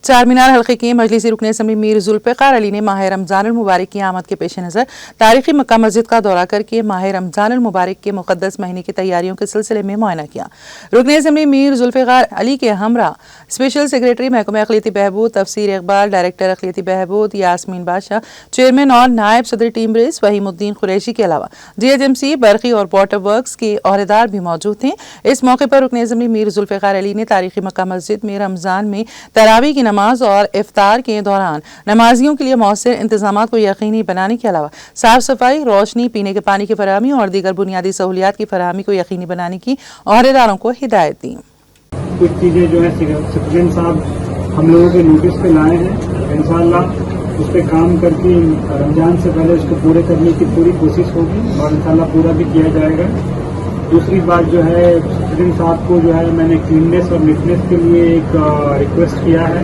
चार मीनार हल्के के मजलिसी रुकन असम्बली मीर जुल्फ़िकार अली ने माह रमज़ान मुबारक की आमद के पेश नज़र तारीखी मक्का मस्जिद का दौरा करके माह रमज़ान मुबारक के मुक़द्दस महीने की तैयारियों के सिलसिले में मुआयना किया। रुकन असम्बली मीर जुल्फ़िकार अली के हमरा स्पेशल सेक्रेटरी महकमा अक़लियती बहबूद तफसीर इकबाल, डायरेक्टर अक़लियती बहबूद यास्मीन बादशाह, चेयरमैन और नायब सदर टीम रेस वहीमुद्दीन कुरैशी के अलावा GHMC बरक़ी और वाटर वर्क्स के अहदेदार भी मौजूद थे। इस मौके पर रुकन असम्बली मीर जुल्फ़िकार अली ने तारीखी मक्का मस्जिद में रमज़ान में तरावी की नमाज और इफ्तार के दौरान नमाजियों के लिए मौसर इंतजामात को यकीनी बनाने के अलावा साफ सफाई, रोशनी, पीने के पानी की फराहमी और दीगर बुनियादी सहूलियात की फराहमी को यकीनी बनाने की अहदेदारों को हिदायत दी। कुछ चीज़ें जो है सेक्रेटरी साहब हम लोगों के नोटिस पे लाए हैं, इंशाअल्लाह उस पर काम करके रमजान से पहले उसको पूरे करने की पूरी कोशिश होगी और इंशाअल्लाह पूरा भी किया जाएगा। दूसरी बात जो है सेक्रेटरी साहब को जो है मैंने क्लीननेस और नीटनेस के लिए एक रिक्वेस्ट किया है।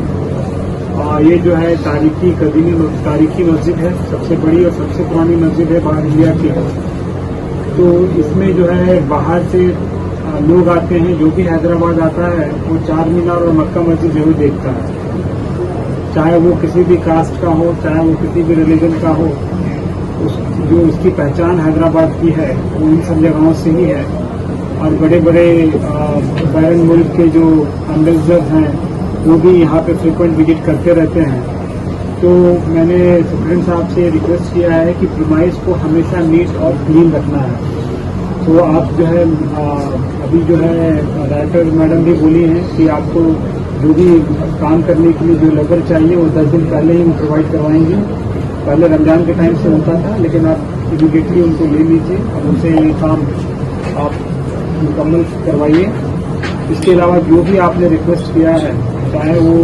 ये जो है तारीखी मस्जिद है, सबसे बड़ी और सबसे पुरानी मस्जिद है बाहर इंडिया की। तो इसमें जो है बाहर से लोग आते हैं, जो भी हैदराबाद आता है वो चार मीनार और मक्का मस्जिद जरूर देखता है, चाहे वो किसी भी कास्ट का हो, चाहे वो किसी भी रिलीजन का हो। जो उसकी पहचान हैदराबाद की है वो इन सब जगहों से ही है। और बड़े बड़े बैरन मुल्क के जो एम्बेसडर हैं वो भी यहाँ पे फ्रीक्वेंट विजिट करते रहते हैं। तो मैंने सेक्रेटरी साहब से रिक्वेस्ट किया है कि प्रीमाइस को हमेशा नीट और क्लीन रखना है। तो आप जो है अभी जो है डायरेक्टर मैडम भी बोली हैं कि आपको जो भी काम करने के लिए जो लेबर चाहिए वो 10 दिन पहले ही प्रोवाइड करवाएंगे। पहले रमजान के टाइम से होता था, लेकिन आप इमीडिएटली उनको ले लीजिए और उनसे ये काम आप मुकम्मल करवाइए। इसके अलावा जो भी आपने रिक्वेस्ट किया है, चाहे वो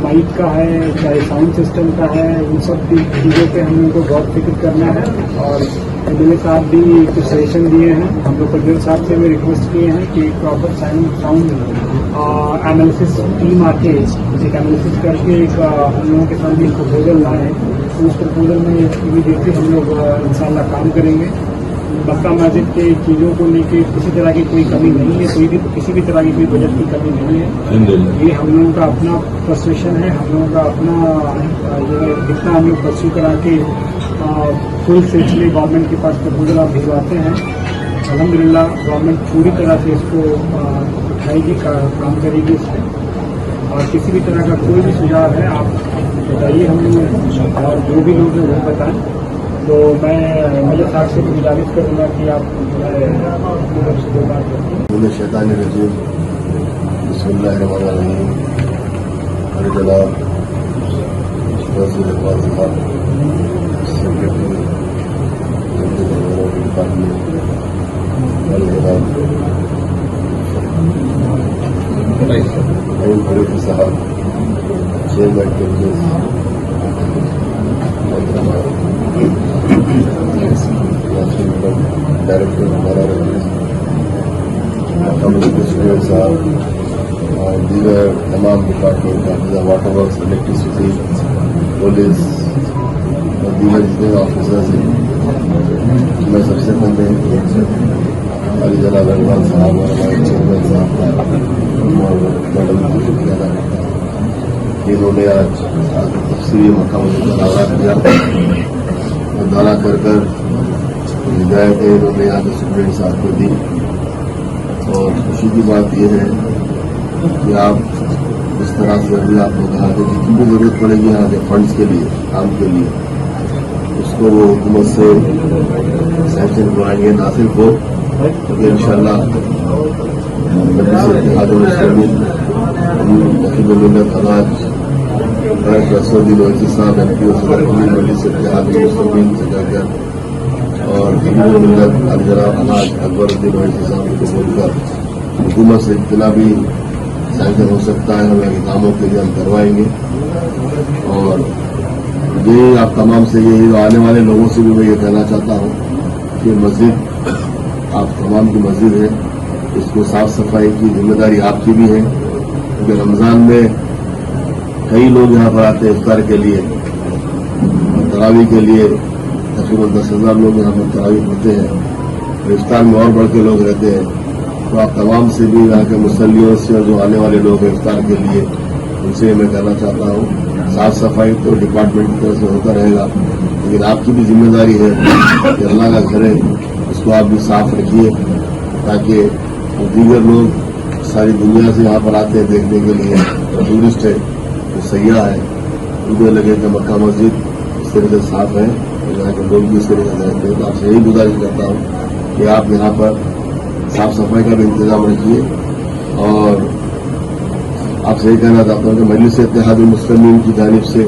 माइक का है, चाहे साउंड सिस्टम का है, उन सब चीज़ों पे हम उनको बहुत फिक्र करना है। और एमएलए साहब भी कुछ सजेशन दिए हैं, हम लोग प्रेसिडेंट साहब से भी रिक्वेस्ट किए हैं कि प्रॉपर साउंड एनालिसिस टीम आके एक एनालिसिस करके एक हम लोगों के सामने एक प्रपोजल लाए। तो उस प्रपोजल में इमीडिएटली हम लोग इंशाल्लाह काम करेंगे। मक्का मस्जिद के चीज़ों को लेके किसी तरह की कोई कमी नहीं है, किसी भी तरह की कोई बजट की कमी नहीं है। ये हम लोगों का अपना फ्रस्ट्रेशन है, हम लोगों का अपना ये जितना हम लोग परस्यू करा के फुल सिलसिले गवर्नमेंट के पास प्रपोजल आप भिजवाते हैं, अल्हम्दुलिल्लाह गवर्नमेंट पूरी तरह से इसको उठाएगी, काम करेगी इस पर। और किसी भी तरह का कोई भी सुझाव है आप बताइए हम लोग, और जो भी लोग हैं वो बताएं। तो मैं एमएलए साहब से गुजारिश करूँगा कि आप दो बात करें। शैतानिर्रजीम बिस्मिल्लाहिर्रहमानिर्रहीम। अरे जनाब वज़ीर ख़ारजा सेक्रेटरी डिपार्टमेंट, अरे जनाब कुरैशी साहब चेयरमैन के डायरेक्टर साहब और दीगर तमाम डिपार्टमेंट का वाटर वर्क्स, इलेक्ट्रिसिटी, पुलिस और दीगर जितने ऑफिसर्स हैं, मैं सबसे पहले अली जनाब अकबर साहब और हमारे चेयरमैन साहब का और मैडम को शुक्रिया अदा करता हूँ। इन्होंने आज तफसीली मक्का मस्जिद का दौरा किया और दौरा कर हिदायतें इन्होंने यहाँ के सुप्रीम साहब को दी। और खुशी की बात यह है कि आप जिस तरह से अभी आपने कहा कि जितनी भी जरूरत पड़ेगी यहाँ के फंड्स के लिए, काम के लिए, उसको वो हुकूमत से सैंक्शन करवाएंगे नासिल को, क्योंकि इंशाअल्लाह साहब MP से जाकर और जनाब अनाज अकबरुद्दीन ओवैसी साहब को बोलकर हुकूमत से जितना भी सैंक्शन हो सकता है हमें कामों के लिए हम करवाएंगे। और ये आप तमाम से यही आने वाले लोगों से भी मैं ये कहना चाहता हूँ कि मस्जिद आप तमाम की मस्जिद है, इसको साफ सफाई की जिम्मेदारी आपकी भी है, क्योंकि रमज़ान में कई लोग यहाँ पर आते हैं इफ्तार के लिए और तरावी के लिए। तकरीबन 10,000 लोग यहाँ पर तरावी होते हैं और इफ्तार में और बढ़ के लोग रहते हैं। तो आप तमाम से भी यहाँ के मुसल्लियों से और जो आने वाले लोग हैं इफ्तार के लिए उनसे मैं कहना चाहता हूँ साफ सफाई तो डिपार्टमेंट की तरफ से होता रहेगा, लेकिन आपकी भी जिम्मेदारी है कि अल्लाह का घर है उसको आप भी साफ रखिए, ताकि दीगर लोग सारी दुनिया से यहाँ पर आते हैं देखने के लिए, और टूरिस्ट है तो सयाह है, उनको लगे कि मक्का मस्जिद इस तरह से साफ है और यहाँ के लोग भी इस तरह से रहते हैं। तो आपसे यही गुजारिश करता हूँ कि आप यहाँ पर साफ सफाई का भी इंतजाम रखिए। और आपसे ये कहना चाहता हूँ कि मजलिस इत्तेहादुल मुस्लिमीन की जानिब से